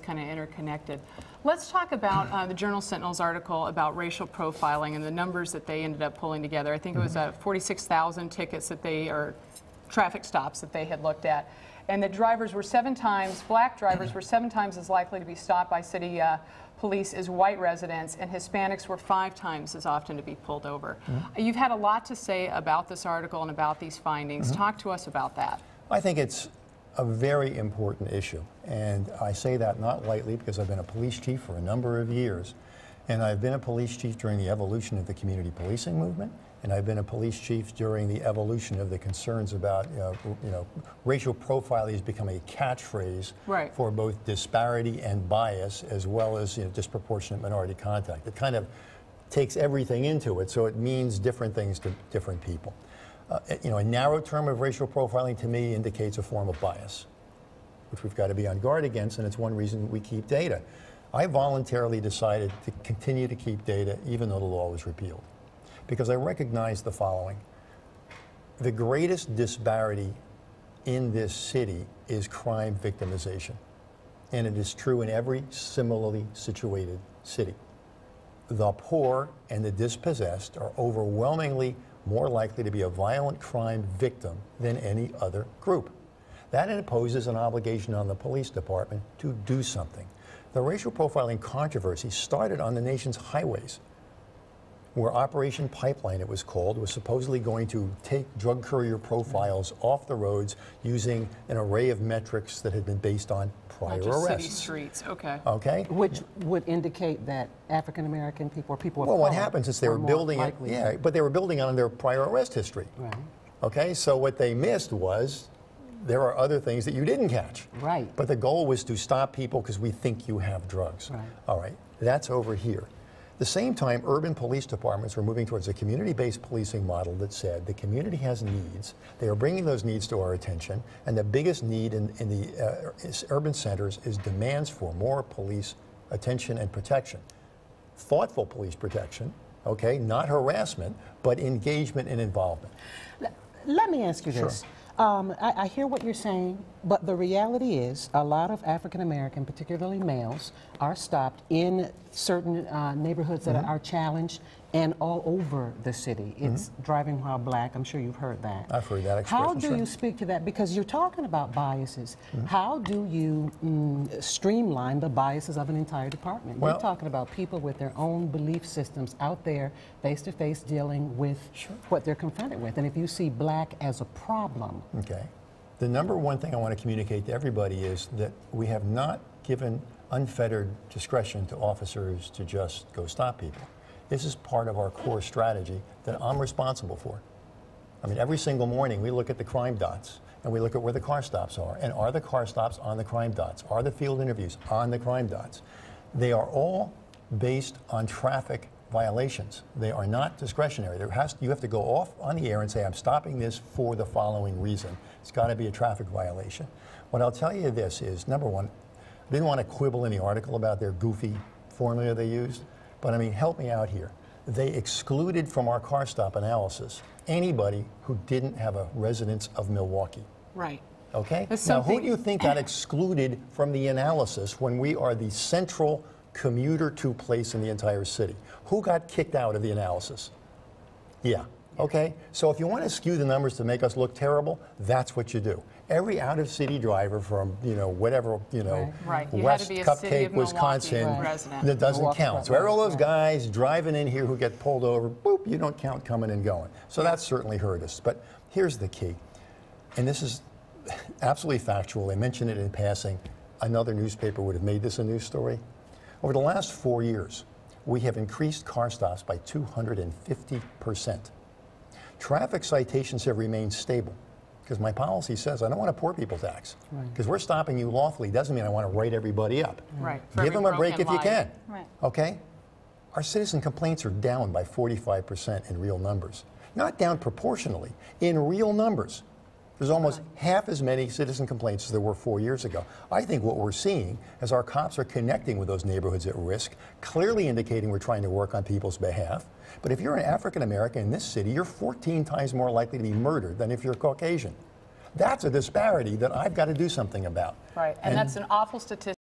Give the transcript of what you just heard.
kind of interconnected. Let's talk about the Journal Sentinel's article about racial profiling and the numbers that they ended up pulling together. I think it was 46,000 tickets that they, or traffic stops that they had looked at. And that drivers were black drivers were 7 times as likely to be stopped by city police as white residents, and Hispanics were 5 times as often to be pulled over. You've had a lot to say about this article and about these findings. Talk to us about that. I think it's a very important issue, and I say that not lightly because I've been a police chief for a number of years, and I've been a police chief during the evolution of the community policing movement, and I've been a police chief during the evolution of the concerns about racial profiling has become a catchphrase for both disparity and bias, as well as disproportionate minority contact. It kind of takes everything into it, so it means different things to different people. A narrow term of racial profiling to me indicates a form of bias, which we've got to be on guard against, and it's one reason we keep data. I voluntarily decided to continue to keep data even though the law was repealed, because I recognize the following. The greatest disparity in this city is crime victimization, and it is true in every similarly situated city. The poor and the dispossessed are overwhelmingly more likely to be a violent crime victim than any other group. That imposes an obligation on the police department to do something. The racial profiling controversy started on the nation's highways, where Operation Pipeline, it was called, was supposedly going to take drug courier profiles off the roads using an array of metrics that had been based on prior arrests. City streets, okay. Which would indicate that African American people or people of color. Well, what happens is they were building it, but they were building on their prior arrest history. Right. Okay, so what they missed was there are other things that you didn't catch. Right. But the goal was to stop people because we think you have drugs. Right. All right, that's over here. At the same time, urban police departments were moving towards a community-based policing model that said the community has needs, they are bringing those needs to our attention, and the biggest need in the urban centers is demands for more police attention and protection. Thoughtful police protection, okay, not harassment, but engagement and involvement. Let me ask you this. I hear what you're saying, but the reality is a lot of African American, particularly males, are stopped in certain neighborhoods that are challenged and all over the city. It's driving while black. I'm sure you've heard that. I've heard that expression. How do you speak to that? Because you're talking about biases. How do you streamline the biases of an entire department? Well, you're talking about people with their own belief systems out there face-to-face dealing with what they're confronted with. And if you see black as a problem. Okay. The number one thing I want to communicate to everybody is that we have not given unfettered discretion to officers to just go stop people. This is part of our core strategy that I'm responsible for. I mean, every single morning we look at the crime dots and we look at where the car stops are. And are the car stops on the crime dots? Are the field interviews on the crime dots? They are all based on traffic violations. They are not discretionary. You have to go off on the air and say, I'm stopping this for the following reason. It's got to be a traffic violation. What I'll tell you this is, number one, I didn't want to quibble in the article about their goofy formula they used. But I mean, help me out here. They excluded from our car stop analysis anybody who didn't have a residence of Milwaukee. Right. Okay? Now, who do you think got excluded from the analysis when we are the central commuter to place in the entire city? Who got kicked out of the analysis? Yeah. Okay? So if you want to skew the numbers to make us look terrible, that's what you do. Every out-of-city driver from, whatever, West Cupcake, Wisconsin, that doesn't count. So all those guys driving in here who get pulled over, boop, you don't count coming and going. So that certainly hurt us. But here's the key, and this is absolutely factual. They mentioned it in passing. Another newspaper would have made this a news story. Over the last 4 years, we have increased car stops by 250%. Traffic citations have remained stable, because my policy says I don't want a poor people tax. Because we're stopping you lawfully doesn't mean I want to write everybody up. Give them a break if you can. Okay? Our citizen complaints are down by 45% in real numbers. Not down proportionally, in real numbers. There's almost half as many citizen complaints as there were 4 years ago. I think what we're seeing is our cops are connecting with those neighborhoods at risk, clearly indicating we're trying to work on people's behalf. But if you're an African American in this city, you're 14 times more likely to be murdered than if you're Caucasian. That's a disparity that I've got to do something about. Right, and that's an awful statistic.